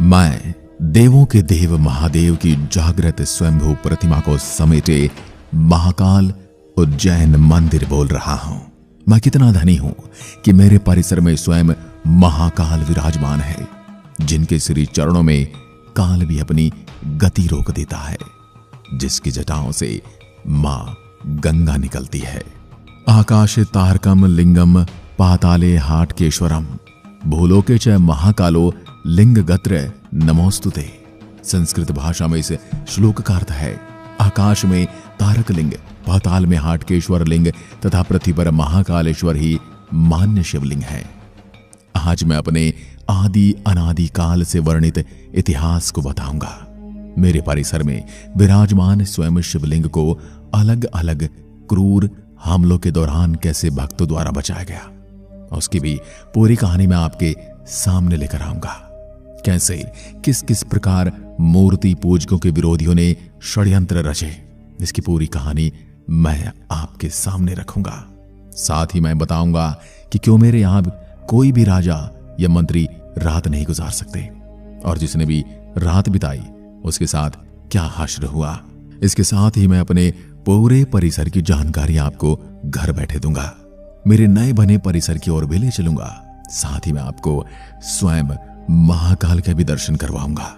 मैं देवों के देव महादेव की जागृत स्वयंभू प्रतिमा को समेटे महाकाल उज्जैन मंदिर बोल रहा हूं। मैं कितना धनी हूं कि मेरे परिसर में स्वयं महाकाल विराजमान है, जिनके श्री चरणों में काल भी अपनी गति रोक देता है, जिसकी जटाओं से मां गंगा निकलती है। आकाशे तारकम लिंगम पाताले हाटकेश्वरम भूलोके च महाकालो लिंग गत्र नमोस्तुते। संस्कृत भाषा में इस श्लोक का अर्थ है, आकाश में तारक लिंग, पाताल में हाटकेश्वर लिंग तथा पृथ्वी पर महाकालेश्वर ही मान्य शिवलिंग है। आज मैं अपने आदि अनादि काल से वर्णित इतिहास को बताऊंगा। मेरे परिसर में विराजमान स्वयं शिवलिंग को अलग अलग क्रूर हमलों के दौरान कैसे भक्तों द्वारा बचाया गया, उसकी भी पूरी कहानी मैं आपके सामने लेकर आऊंगा। कैसे किस किस प्रकार मूर्ति पूजकों के विरोधियों ने षड्यंत्र रचे, इसकी पूरी कहानी मैं आपके सामने रखूंगा। साथ ही मैं बताऊंगा कि क्यों मेरे यहां कोई भी राजा या मंत्री रात नहीं गुजार सकते, और जिसने भी रात बिताई उसके साथ क्या हश्र हुआ। इसके साथ ही मैं अपने पूरे परिसर की जानकारी आपको घर बैठे दूंगा। मेरे नए बने परिसर की ओर भी ले चलूंगा। साथ ही मैं आपको स्वयं महाकाल के भी दर्शन करवाऊंगा।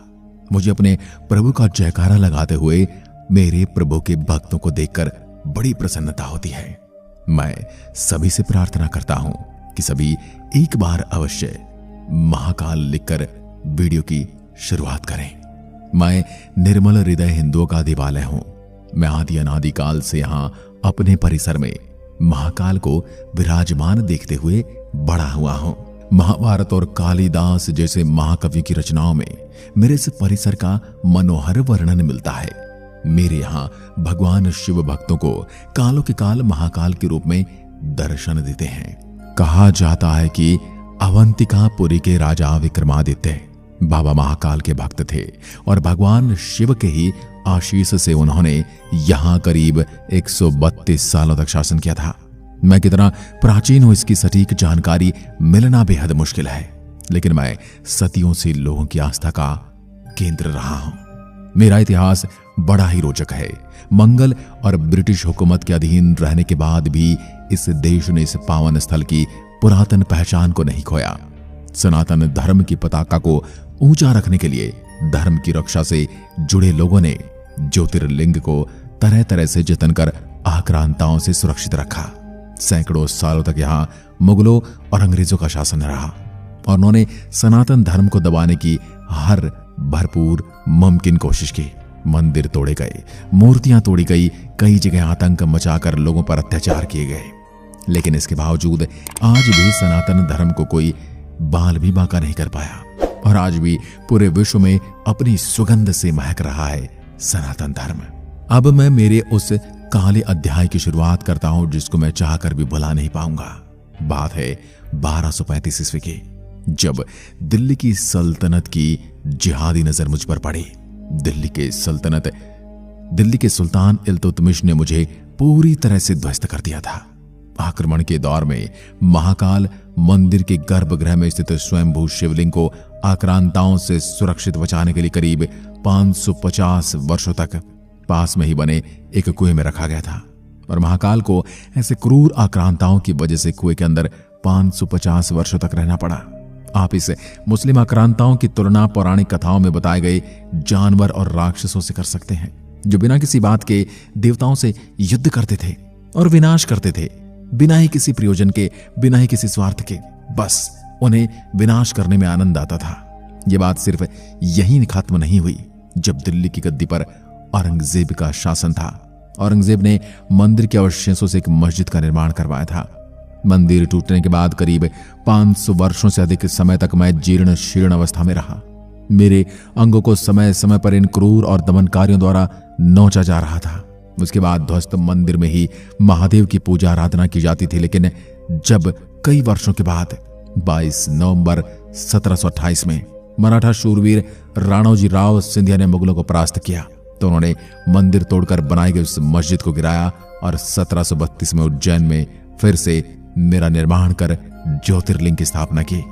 मुझे अपने प्रभु का जयकारा लगाते हुए मेरे प्रभु के भक्तों को देखकर बड़ी प्रसन्नता होती है। मैं सभी से प्रार्थना करता हूं कि सभी एक बार अवश्य महाकाल लिखकर वीडियो की शुरुआत करें। मैं निर्मल हृदय हिंदुओं का दिवालय हूं। मैं आदि अनादि काल से यहां अपने परिसर में महाकाल को विराजमान देखते हुए बड़ा हुआ हूं। महाभारत और कालिदास जैसे महाकवि की रचनाओं में मेरे इस परिसर का मनोहर वर्णन मिलता है। मेरे यहाँ भगवान शिव भक्तों को कालों के काल महाकाल के रूप में दर्शन देते हैं। कहा जाता है कि अवंतिकापुरी के राजा विक्रमादित्य बाबा महाकाल के भक्त थे और भगवान शिव के ही आशीष से उन्होंने यहां करीब 132 सालों तक शासन किया था। मैं कितना प्राचीन हूं इसकी सटीक जानकारी मिलना बेहद मुश्किल है, लेकिन मैं सदियों से लोगों की आस्था का केंद्र रहा हूं। मेरा इतिहास बड़ा ही रोचक है। मंगल और ब्रिटिश हुकूमत के अधीन रहने के बाद भी इस देश ने इस पावन स्थल की पुरातन पहचान को नहीं खोया। सनातन धर्म की पताका को ऊंचा रखने के लिए धर्म की रक्षा से जुड़े लोगों ने ज्योतिर्लिंग को तरह तरह से जतन कर आक्रांताओं से सुरक्षित रखा। सैकड़ों सालों तक यहाँ मुगलों और अंग्रेजों का शासन रहा और उन्होंने सनातन धर्म को दबाने की हर भरपूर मुमकिन कोशिश की। मंदिर तोड़े गए, मूर्तियां तोड़ी गई, कई जगह आतंक मचाकर लोगों पर अत्याचार किए गए, लेकिन इसके बावजूद आज भी सनातन धर्म को कोई बाल भी बांका नहीं कर पाया और आज भी पूरे विश्व में अपनी सुगंध से महक रहा है सनातन धर्म। अब मैं मेरे उस काले अध्याय की शुरुआत करता हूं जिसको मैं चाहकर भी भुला नहीं पाऊंगा। बात है 1235 ईस्वी की, जब दिल्ली की सल्तनत की जिहादी नजर मुझ पर पड़ी। दिल्ली के सुल्तान इल्तुतमिश ने मुझे पूरी तरह से ध्वस्त कर दिया था। आक्रमण के दौर में महाकाल मंदिर के गर्भगृह में स्थित स्वयंभू शिवलिंग को आक्रांताओं से सुरक्षित बचाने के लिए करीब 550 वर्षों तक पास में ही बने एक कुएं में रखा गया था और महाकाल को ऐसे क्रूर आक्रांताओं की वजह से कुएं के अंदर 550 वर्षों तक रहना पड़ा। आप इस मुस्लिम आक्रांताओं की तुलना पौराणिक कथाओं में बताए गए जानवर और राक्षसों से कर सकते हैं, जो बिना किसी बात के देवताओं से युद्ध करते थे और विनाश करते थे, बिना ही किसी प्रयोजन के, बिना ही किसी स्वार्थ के। बस उन्हें विनाश करने में आनंद आता था। यह बात सिर्फ यहीं खत्म नहीं हुई। जब दिल्ली की गद्दी पर औरंगजेब का शासन था, औरंगजेब ने मंदिर के अवशेषों से एक मस्जिद का निर्माण करवाया था। मंदिर टूटने के बाद करीब 500 वर्षों से अधिक समय तक मैं जीर्ण शीर्ण अवस्था में रहा। मेरे अंगों को समय समय पर इन क्रूर और दमनकारियों द्वारा नोचा जा रहा था। उसके बाद ध्वस्त मंदिर में ही महादेव की पूजा आराधना की जाती थी, लेकिन जब कई वर्षों के बाद 22 नवंबर 1728 में मराठा शूरवीर राणोजी राव सिंधिया ने मुगलों को परास्त किया, तो उन्होंने मंदिर तोड़कर बनाई गई उस मस्जिद को गिराया और 1732 में उज्जैन में फिर से मेरा निर्माण कर ज्योतिर्लिंग की स्थापना की।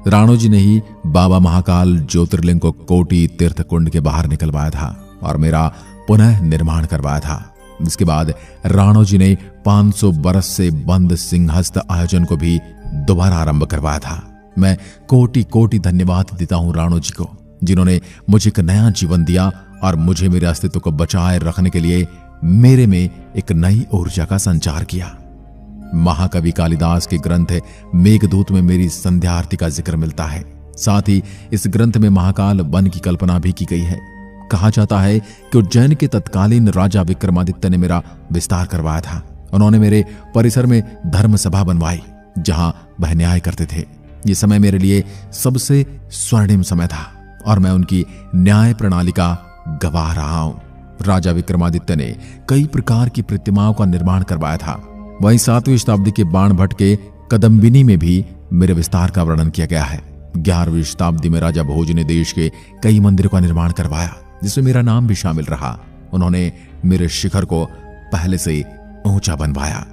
राणो जी ने ही बाबा महाकाल ज्योतिर्लिंग को कोटि तीर्थ कुंड के बाहर निकलवाया था और मेरा पुनः निर्माण करवाया था। इसके बाद राणो जी ने 500 बरस से बंद सिंहस्थ आयोजन को भी दोबारा आरंभ करवाया था। मैं कोटि कोटि धन्यवाद देता हूं राणो जी को, जिन्होंने मुझे एक नया जीवन दिया और मुझे मेरे अस्तित्व को बचाए रखने के लिए मेरे में एक नई ऊर्जा का संचार किया। महाकवि कालिदास के ग्रंथ मेघदूत में मेरी संध्या आरती का जिक्र मिलता है। साथ ही इस ग्रंथ में महाकाल वन की कल्पना भी की गई है। कहा जाता है कि उज्जैन के तत्कालीन राजा विक्रमादित्य ने मेरा विस्तार करवाया था। उन्होंने मेरे परिसर में धर्म सभा बनवाई जहां वह न्याय करते थे। ये समय मेरे लिए सबसे स्वर्णिम समय था और मैं उनकी न्याय प्रणाली का गवाह रहा हूं। राजा विक्रमादित्य ने कई प्रकार की प्रतिमाओं का निर्माण करवाया था। वहीं 7वीं शताब्दी के बाणभट्ट के कदम्बिनी में भी मेरे विस्तार का वर्णन किया गया है। 11वीं शताब्दी में राजा भोज ने देश के कई मंदिरों का निर्माण करवाया, जिसमें मेरा नाम भी शामिल रहा। उन्होंने मेरे शिखर को पहले से ऊंचा बनवाया।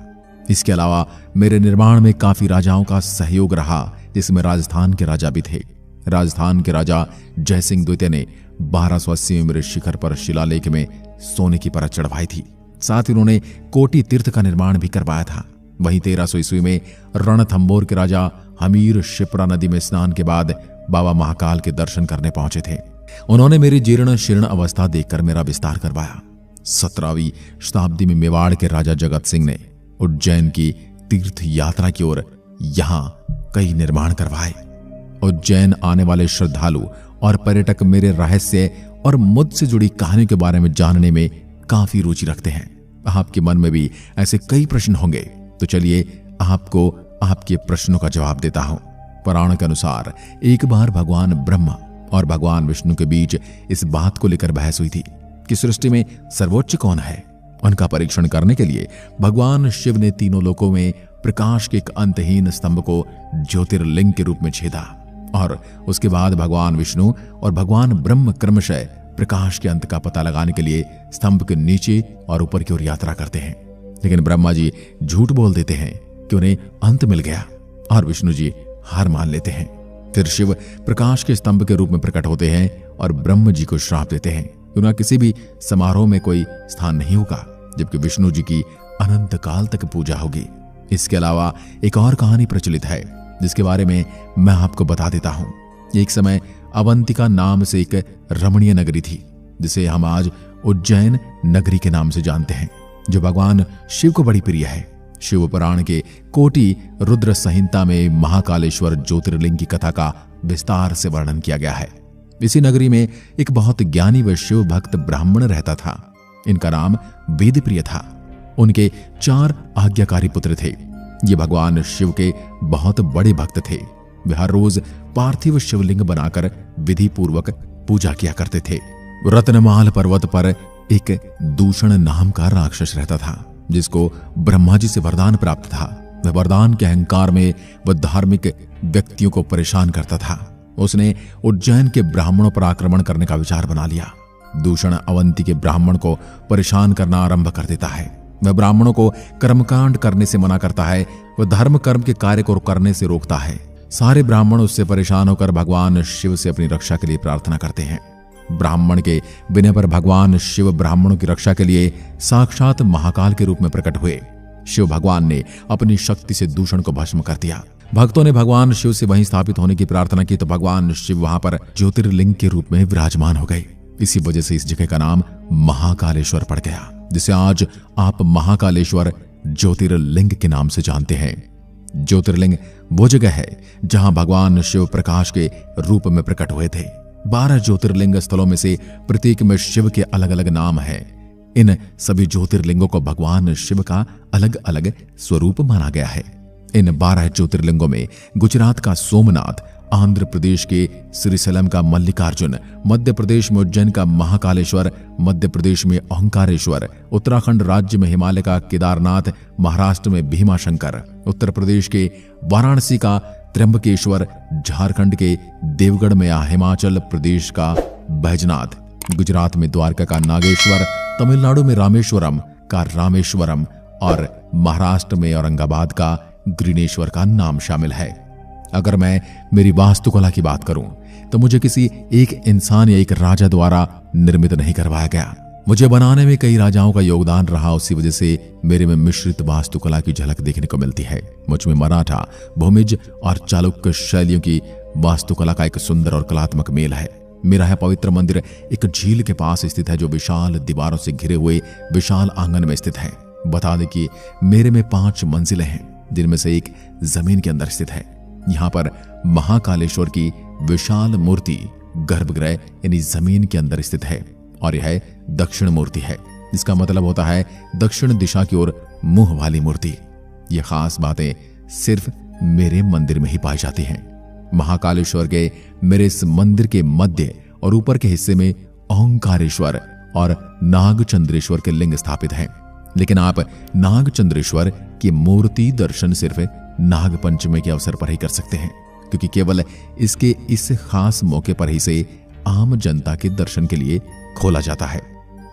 इसके अलावा मेरे निर्माण में काफी राजाओं का सहयोग रहा, जिसमें राजस्थान के राजा भी थे। राजस्थान के राजा जयसिंह द्वितीय ने 1280 में मेरे शिखर पर शिलालेख में सोने की परत चढ़वाई थी। साथ ही उन्होंने कोटि तीर्थ का निर्माण भी करवाया था। वहीं 1300 ईस्वी में रणथंबोर के राजा हमीर शिप्रा नदी में स्नान के बाद बाबा महाकाल के दर्शन करने पहुंचे थे। उन्होंने मेरी जीर्ण शीर्ण अवस्था देखकर मेरा विस्तार करवाया। 17वीं शताब्दी में मेवाड़ के राजा जगत सिंह ने उज्जैन की तीर्थ यात्रा की ओर यहां कई निर्माण करवाए। उज्जैन आने वाले श्रद्धालु और पर्यटक मेरे रहस्य और मुझसे जुड़ी कहानियों के बारे में जानने में काफी रुचि रखते हैं। आपके मन में भी ऐसे कई प्रश्न होंगे, तो चलिए आपको आपके प्रश्नों का जवाब देता हूं। पुराण के अनुसार एक बार भगवान ब्रह्मा और भगवान विष्णु के बीच इस बात को लेकर बहस हुई थी कि सृष्टि में सर्वोच्च कौन है। उनका परीक्षण करने के लिए भगवान शिव ने तीनों लोकों में प्रकाश के एक अंतहीन स्तंभ को ज्योतिर्लिंग के रूप में छेदा और उसके बाद भगवान विष्णु और भगवान ब्रह्म क्रमशः प्रकाश के अंत का पता लगाने के लिए स्तंभ के नीचे और ऊपर की ओर यात्रा करते हैं। लेकिन ब्रह्मा जी झूठ बोल देते हैं कि उन्हें अंत मिल गया और विष्णु जी हार मान लेते हैं। फिर शिव प्रकाश के स्तंभ के रूप में प्रकट होते हैं और ब्रह्म जी को श्राप देते हैं कि उनका किसी भी समारोह में कोई स्थान नहीं होगा, जबकि विष्णु जी की अनंत काल तक पूजा होगी। इसके अलावा एक और कहानी प्रचलित है जिसके बारे में मैं आपको बता देता हूं। एक समय अवंतिका नाम से एक रमणीय नगरी थी, जिसे हम आज उज्जैन नगरी के नाम से जानते हैं, जो भगवान शिव को बड़ी प्रिय है। शिव पुराण के कोटि रुद्र संहिता में महाकालेश्वर ज्योतिर्लिंग की कथा का विस्तार से वर्णन किया गया है। इसी नगरी में एक बहुत ज्ञानी व शिव भक्त ब्राह्मण रहता था। इनका नाम वेदप्रिय था। उनके 4 आज्ञाकारी पुत्र थे। ये भगवान शिव के बहुत बड़े भक्त थे। वे हर रोज पार्थिव शिवलिंग बनाकर विधि पूर्वक पूजा किया करते थे। रत्नमाल पर्वत पर एक दूषण नाम का राक्षस रहता था, जिसको ब्रह्मा जी से वरदान प्राप्त था। वह वरदान के अहंकार में वह धार्मिक व्यक्तियों को परेशान करता था। उसने उज्जैन के ब्राह्मणों पर आक्रमण करने का विचार बना लिया। दूषण अवंती के ब्राह्मण को परेशान करना आरंभ कर देता है। वह ब्राह्मणों को कर्मकांड करने से मना करता है। वह धर्म कर्म के कार्य को करने से रोकता है। सारे ब्राह्मण उससे परेशान होकर भगवान शिव से अपनी रक्षा के लिए प्रार्थना करते हैं। ब्राह्मण के विनय पर भगवान शिव ब्राह्मणों की रक्षा के लिए साक्षात महाकाल के रूप में प्रकट हुए। शिव भगवान ने अपनी शक्ति से दूषण को भस्म कर दिया। भक्तों ने भगवान शिव से वहीं स्थापित होने की प्रार्थना की तो भगवान शिव वहां पर ज्योतिर्लिंग के रूप में विराजमान हो गए। इसी वजह से इस जगह का नाम महाकालेश्वर पड़ गया, जिसे आज आप महाकालेश्वर ज्योतिर्लिंग के नाम से जानते हैं। ज्योतिर्लिंग वो जगह है जहां भगवान शिव प्रकाश के रूप में प्रकट हुए थे। 12 ज्योतिर्लिंग स्थलों में से प्रत्येक में शिव के अलग अलग नाम हैं। इन सभी ज्योतिर्लिंगों को भगवान शिव का अलग अलग स्वरूप माना गया है। इन 12 ज्योतिर्लिंगों में गुजरात का सोमनाथ, आंध्र प्रदेश के श्रीशैलम का मल्लिकार्जुन, मध्य प्रदेश में उज्जैन का महाकालेश्वर, मध्य प्रदेश में ओंकारेश्वर, उत्तराखंड राज्य में हिमालय का केदारनाथ, महाराष्ट्र में भीमाशंकर, उत्तर प्रदेश के वाराणसी का त्र्यंबकेश्वर, झारखंड के देवगढ़ में या हिमाचल प्रदेश का बैजनाथ, गुजरात में द्वारका का नागेश्वर, तमिलनाडु में रामेश्वरम का रामेश्वरम और महाराष्ट्र में औरंगाबाद का ग्रीनेश्वर का नाम शामिल है। अगर मैं मेरी वास्तुकला की बात करूं तो मुझे किसी एक इंसान या एक राजा द्वारा निर्मित नहीं करवाया गया। मुझे बनाने में कई राजाओं का योगदान रहा, उसी वजह से मेरे में मिश्रित वास्तुकला की झलक देखने को मिलती है। मुझ में मराठा, भूमिज और चालुक्य शैलियों की वास्तुकला का एक सुंदर और कलात्मक मेल है। मेरा यह पवित्र मंदिर एक झील के पास स्थित है, जो विशाल दीवारों से घिरे हुए विशाल आंगन में स्थित है। बता दें कि मेरे में 5 मंजिलें हैं, जिनमें से एक जमीन के अंदर स्थित है। यहाँ पर महाकालेश्वर की विशाल मूर्ति गर्भगृह यानी जमीन के अंदर स्थित है और यह दक्षिण मूर्ति है, जिसका मतलब होता है दक्षिण दिशा की ओर मुंह वाली मूर्ति। ये खास बातें सिर्फ मेरे मंदिर में ही पाई जाती हैं। महाकालेश्वर के मेरे इस मंदिर के मध्य और ऊपर के हिस्से में ओंकारेश्वर और नागचंद्रेश्वर के लिंग स्थापित हैं। लेकिन आप नागचंद्रेश्वर की मूर्ति दर्शन सिर्फ नाग पंचमी के अवसर पर ही कर सकते हैं, क्योंकि केवल इसके इस खास मौके पर ही से आम जनता के दर्शन के लिए खोला जाता है।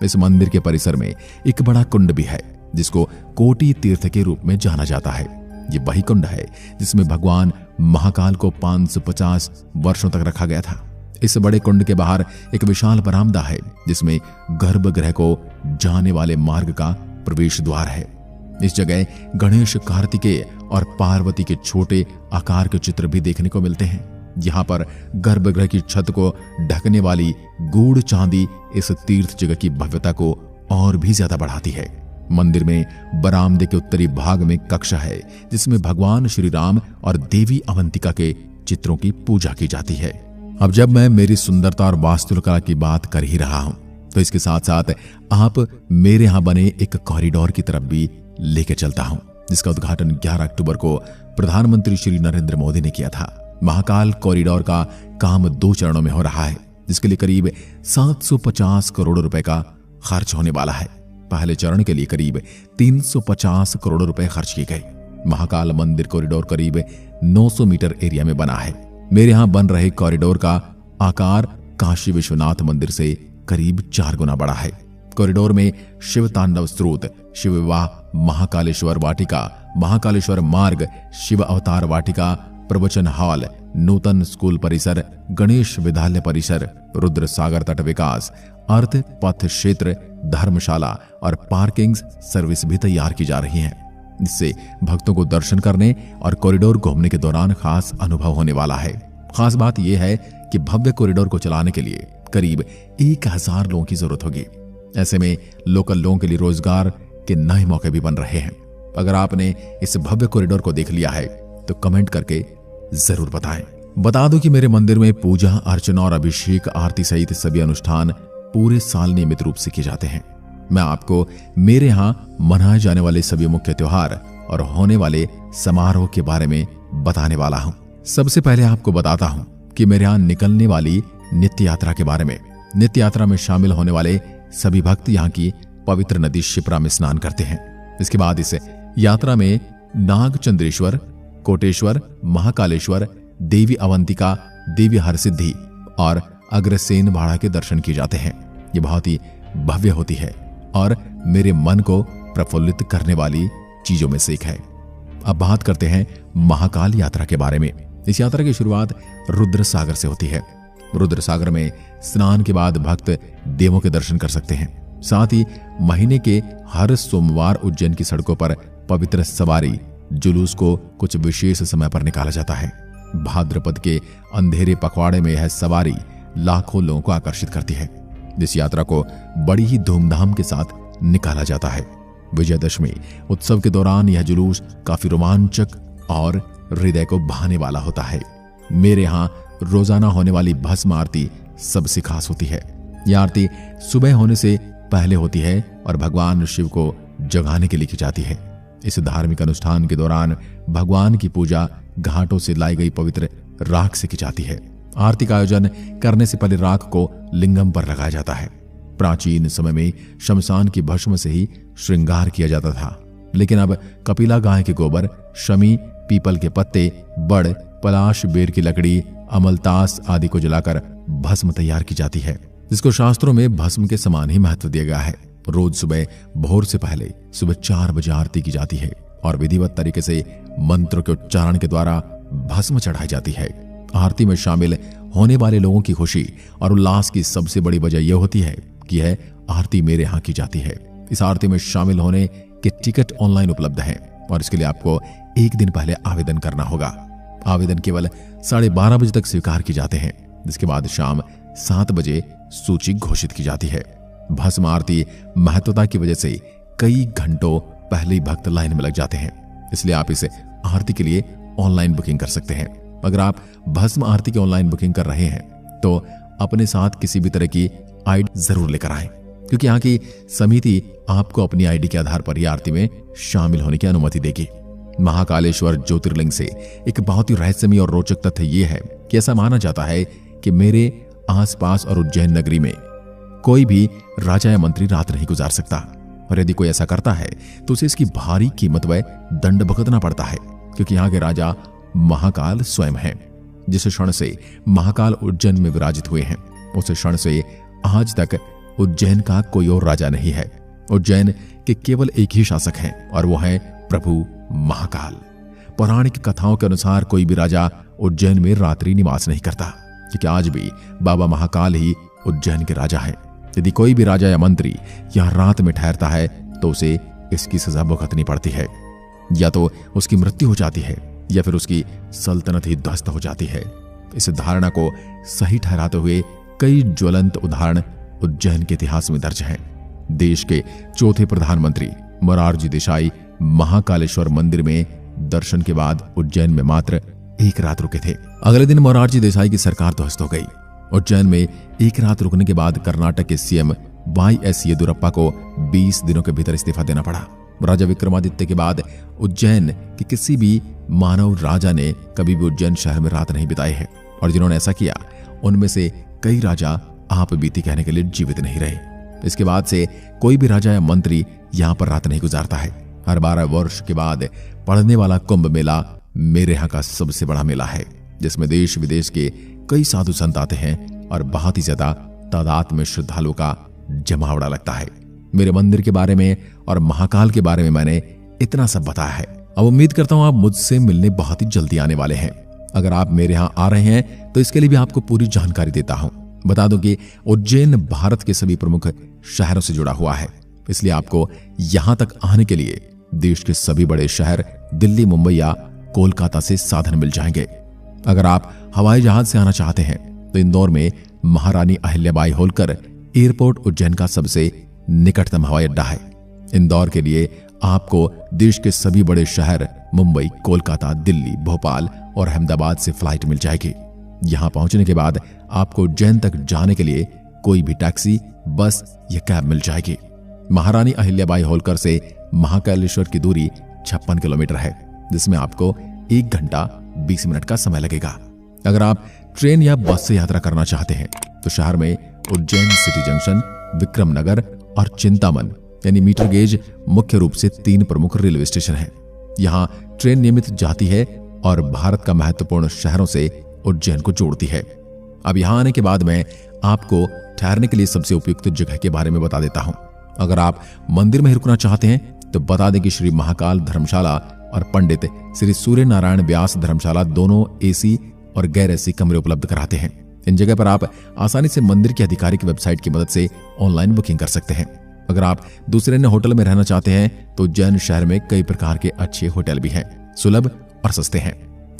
इस मंदिर के परिसर में एक बड़ा कुंड भी है, जिसको कोटि तीर्थ के रूप में जाना जाता है। ये वही कुंड है जिसमें भगवान महाकाल को 550 वर्षों तक रखा गया था। इस बड़े कुंड के बाहर एक विशाल बरामदा है, जिसमें गर्भगृह को जाने वाले मार्ग का प्रवेश द्वार है। इस जगह गणेश, कार्तिकेय और पार्वती के छोटे आकार के चित्र भी देखने को मिलते हैं। यहाँ पर गर्भगृह की छत को ढकने वाली गूढ़ चांदी इस तीर्थ जगह की भव्यता को और भी ज्यादा बढ़ाती है। मंदिर में बरामदे के उत्तरी भाग में कक्ष है, जिसमें भगवान श्री राम और देवी अवंतिका के चित्रों की पूजा की जाती है। अब जब मैं मेरी सुंदरता और वास्तुकला की बात कर ही रहा हूं, तो इसके साथ साथ आप मेरे यहां बने एक कॉरिडोर की तरफ भी लेके चलता हूं, जिसका उद्घाटन 11 अक्टूबर को प्रधानमंत्री श्री नरेंद्र मोदी ने किया था। महाकाल कॉरिडोर का काम 2 चरणों में हो रहा है, जिसके लिए करीब 750 करोड़ रुपए का खर्च होने वाला है। पहले चरण के लिए करीब 350 करोड़ रुपए खर्च किए गए। महाकाल मंदिर कॉरिडोर करीब 900 मीटर एरिया में बना है। मेरे यहां बन रहे कॉरिडोर का आकार काशी विश्वनाथ मंदिर से करीब 4 गुना बड़ा है। कॉरिडोर में शिव तांडव स्त्रोत, शिव विवाह, महाकालेश्वर वाटिका, महाकालेश्वर मार्ग, शिव अवतार वाटिका, प्रवचन हॉल, नूतन स्कूल परिसर, गणेश विद्यालय परिसर, रुद्र सागर तट विकास, अर्थ पथ क्षेत्र, धर्मशाला और पार्किंग सर्विस भी तैयार की जा रही हैं। इससे भक्तों को दर्शन करने और कॉरिडोर घूमने के दौरान खास अनुभव होने वाला है। खास बात यह है कि भव्य कॉरिडोर को चलाने के लिए करीब 1000 लोगों की जरूरत होगी। ऐसे में लोकल लोगों के लिए रोजगार के नए मौके भी बन रहे हैं। अगर आपने इस भव्य कॉरिडोर को देख लिया है तो कमेंट करके जरूर बताएं। बता दो कि मेरे मंदिर में पूजा अर्चना और अभिषेक आरती सहित सभी अनुष्ठान पूरे साल नियमित रूप से किए जाते हैं। मैं आपको मेरे यहाँ मनाए जाने वाले सभी मुख्य त्योहार और होने वाले समारोह के बारे में बताने वाला हूँ। सबसे पहले आपको बताता हूँ कि मेरे यहाँ निकलने वाली नित्य यात्रा के बारे में। नित्य यात्रा में शामिल होने वाले सभी भक्त यहाँ की पवित्र नदी शिप्रा में स्नान करते हैं। इसके बाद इस यात्रा में नागचंद्रेश्वर, कोटेश्वर, महाकालेश्वर, देवी अवंतिका, देवी हरसिद्धि और अग्रसेन वाड़ा के दर्शन किए जाते हैं। ये बहुत ही भव्य होती है और मेरे मन को प्रफुल्लित करने वाली चीजों में से एक है। अब बात करते हैं महाकाल यात्रा के बारे में। इस यात्रा की शुरुआत रुद्र सागर से होती है। रुद्र सागर में स्नान के बाद भक्त देवों के दर्शन कर सकते हैं। साथ ही महीने के हर सोमवार उज्जैन की सड़कों पर पवित्र सवारी जुलूस को कुछ विशेष समय पर निकाला जाता है। भाद्रपद के अंधेरे पखवाड़े में यह सवारी लाखों लोगों को आकर्षित करती है। इस यात्रा को बड़ी ही धूमधाम के साथ निकाला जाता है। विजयदशमी उत्सव के दौरान यह जुलूस काफी रोमांचक और हृदय को भाने वाला होता है। मेरे यहाँ रोजाना होने वाली भस्म आरती सबसे खास होती है। यह आरती सुबह होने से पहले होती है और भगवान शिव को जगाने के लिए की जाती है। इस धार्मिक अनुष्ठान के दौरान भगवान की पूजा घाटों से लाई गई पवित्र राख से की जाती है। आरती का आयोजन करने से पहले राख को लिंगम पर लगाया जाता है। प्राचीन समय में शमशान की भस्म से ही श्रृंगार किया जाता था, लेकिन अब कपिला गाय के गोबर, शमी, पीपल के पत्ते, बड़, पलाश, बेर की लकड़ी, अमलतास आदि को जलाकर भस्म तैयार की जाती है, जिसको शास्त्रों में भस्म के समान ही महत्व दिया गया है। रोज सुबह भोर से पहले सुबह 4 बजे आरती की जाती है और विधिवत तरीके से मंत्र के उच्चारण के द्वारा भस्म चढ़ाई जाती है। आरती में शामिल होने वाले लोगों की खुशी और उल्लास की सबसे बड़ी वजह यह होती है कि यह आरती मेरे यहाँ की जाती है। इस आरती में शामिल होने के टिकट ऑनलाइन उपलब्ध हैं और इसके लिए आपको एक दिन पहले आवेदन करना होगा। आवेदन केवल 12:30 बजे तक स्वीकार किए जाते हैं, जिसके बाद शाम 7 बजे सूची घोषित की जाती है। भस्म आरती महत्वता की वजह से कई घंटों पहले ही भक्त लाइन में लग जाते हैं, इसलिए आप इस आरती के लिए ऑनलाइन बुकिंग कर सकते हैं। अगर आप भस्म आरती की ऑनलाइन बुकिंग कर रहे हैं तो अपने साथ किसी भी तरह की आईडी जरूर लेकर आएं, क्योंकि यहाँ की समिति आपको अपनी आईडी के आधार पर यह आरती में शामिल होने की अनुमति देगी। महाकालेश्वर ज्योतिर्लिंग से एक बहुत ही रहस्यमय और रोचक तथ्य यह है कि ऐसा माना जाता है कि मेरे आसपास और उज्जैन नगरी में कोई भी राजा या मंत्री रात नहीं गुजार सकता, और यदि कोई ऐसा करता है तो उसे इसकी भारी कीमत व दंड भुगतना पड़ता है, क्योंकि यहाँ के राजा महाकाल स्वयं हैं। जिस क्षण से महाकाल उज्जैन में विराजित हुए हैं उस क्षण से आज तक उज्जैन का कोई और राजा नहीं है। उज्जैन के केवल एक ही शासक हैं और वो है प्रभु महाकाल। पौराणिक कथाओं के अनुसार कोई भी राजा उज्जैन में रात्रि निवास नहीं करता, क्योंकि आज भी बाबा महाकाल ही उज्जैन के राजा हैं। यदि कोई भी राजा या मंत्री यहाँ रात में ठहरता है तो उसे इसकी सजा भुगतनी पड़ती है। या तो उसकी मृत्यु हो जाती है या फिर उसकी सल्तनत ही ध्वस्त हो जाती है। इस धारणा को सही ठहराते हुए कई ज्वलंत उदाहरण उज्जैन के इतिहास में दर्ज हैं। देश के चौथे प्रधानमंत्री मोरारजी देसाई महाकालेश्वर मंदिर में दर्शन के बाद उज्जैन में मात्र एक रात रुके थे। अगले दिन मोरारजी देसाई की सरकार ध्वस्त हो गई। उज्जैन में एक रात रुकने के बाद कर्नाटक के सीएम YS येदुरप्पा को 20 दिनों के भीतर इस्तीफा देना पड़ा। राजा विक्रमादित्य के बाद उज्जैन के किसी भी मानव राजा ने कभी भी उज्जैन शहर में रात नहीं बिताई है, और जिन्होंने ऐसा किया उनमें से कई राजा आप बीती कहने के लिए जीवित नहीं रहे। इसके बाद से कोई भी राजा या मंत्री यहाँ पर रात नहीं गुजारता है। हर 12 वर्ष के बाद पड़ने वाला कुंभ मेला मेरे यहाँ का सबसे बड़ा मेला है, जिसमें देश विदेश के कई साधु संत आते हैं और बहुत ही ज्यादा तादाद में श्रद्धालुओं का जमावड़ा लगता है। मेरे मंदिर के बारे में और महाकाल के बारे में मैंने इतना सब बताया है। अब उम्मीद करता हूं आप मुझसे मिलने बहुत ही जल्दी आने वाले हैं। अगर आप मेरे यहाँ आ रहे हैं तो इसके लिए भी आपको पूरी जानकारी देता हूं। बता दूं कि उज्जैन भारत के सभी प्रमुख शहरों से जुड़ा हुआ है, इसलिए आपको यहां तक आने के लिए देश के सभी बड़े शहर दिल्ली, मुंबई या कोलकाता से साधन मिल जाएंगे। अगर आप हवाई जहाज से आना चाहते हैं तो इंदौर में महारानी अहिल्याबाई होलकर एयरपोर्ट उज्जैन का सबसे निकटतम हवाई अड्डा है। इंदौर के लिए आपको देश के सभी बड़े शहर मुंबई, कोलकाता, दिल्ली, भोपाल और अहमदाबाद से फ्लाइट मिल जाएगी। यहां पहुंचने के बाद आपको उज्जैन तक जाने के लिए कोई भी टैक्सी, बस या कैब मिल जाएगी। महारानी अहिल्याबाई होलकर से महाकालेश्वर की दूरी 56 किलोमीटर है, जिसमें आपको 1 घंटा 20 मिनट का समय लगेगा। अगर आप ट्रेन या बस से यात्रा करना चाहते हैं तो शहर में उज्जैन सिटी जंक्शन, विक्रम नगर और चिंतामन यानी मीटर गेज मुख्य रूप से 3 प्रमुख रेलवे स्टेशन हैं। यहाँ ट्रेन नियमित जाती है और भारत का महत्वपूर्ण शहरों से उज्जैन को जोड़ती है। अब यहाँ आने के बाद मैं आपको ठहरने के लिए सबसे उपयुक्त जगह के बारे में बता देता हूँ। अगर आप मंदिर में रुकना चाहते हैं तो बता दें कि श्री महाकाल धर्मशाला और पंडित श्री सूर्य नारायण व्यास धर्मशाला दोनों AC और गैर AC कमरे उपलब्ध कराते हैं। इन जगह पर आप आसानी से मंदिर की आधिकारिक वेबसाइट की मदद से ऑनलाइन बुकिंग कर सकते हैं। अगर आप दूसरे अन्य होटल में रहना चाहते हैं तो उज्जैन शहर में कई प्रकार के अच्छे होटल भी हैं, सुलभ और सस्ते हैं।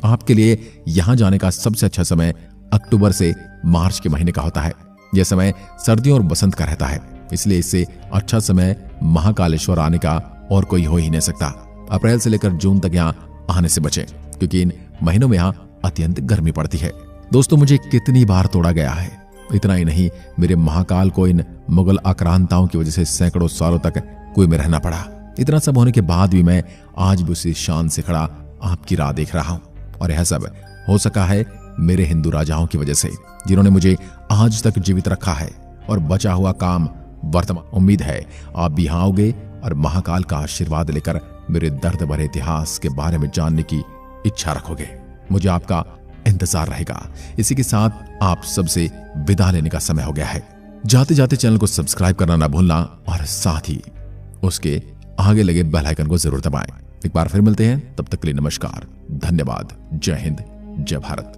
आपके लिए यहाँ जाने का सबसे अच्छा समय अक्टूबर से मार्च के महीने का होता है। यह समय सर्दियों और बसंत का रहता है, इसलिए इससे अच्छा समय महाकालेश्वर आने का और कोई हो ही नहीं सकता। अप्रैल से लेकर जून तक यहाँ आने से बचें, क्योंकि इन महीनों में यहाँ अत्यंत गर्मी पड़ती है। दोस्तों, मुझे कितनी बार तोड़ा गया है। इतना ही नहीं, मेरे महाकाल को इन मुगल आक्रांताओं की वजह से सैकड़ों सालों तक कुएं में रहना पड़ा। इतना सब होने के बाद भी मैं आज भी उसी शान से खड़ा आपकी राह देख रहा हूं, और यह सब हो सका है मेरे हिंदू राजाओं की वजह से, जिन्होंने मुझे आज तक जीवित रखा है और बचा हुआ काम वर्तमान। उम्मीद है आप भी यहाँ आओगे और महाकाल का आशीर्वाद लेकर मेरे दर्द भरे इतिहास के बारे में जानने की इच्छा रखोगे। मुझे आपका इंतजार रहेगा। इसी के साथ आप सबसे विदा लेने का समय हो गया है। जाते जाते चैनल को सब्सक्राइब करना ना भूलना और साथ ही उसके आगे लगे बेल आइकन को जरूर दबाएं। एक बार फिर मिलते हैं, तब तक के लिए नमस्कार, धन्यवाद, जय हिंद। जय भारत।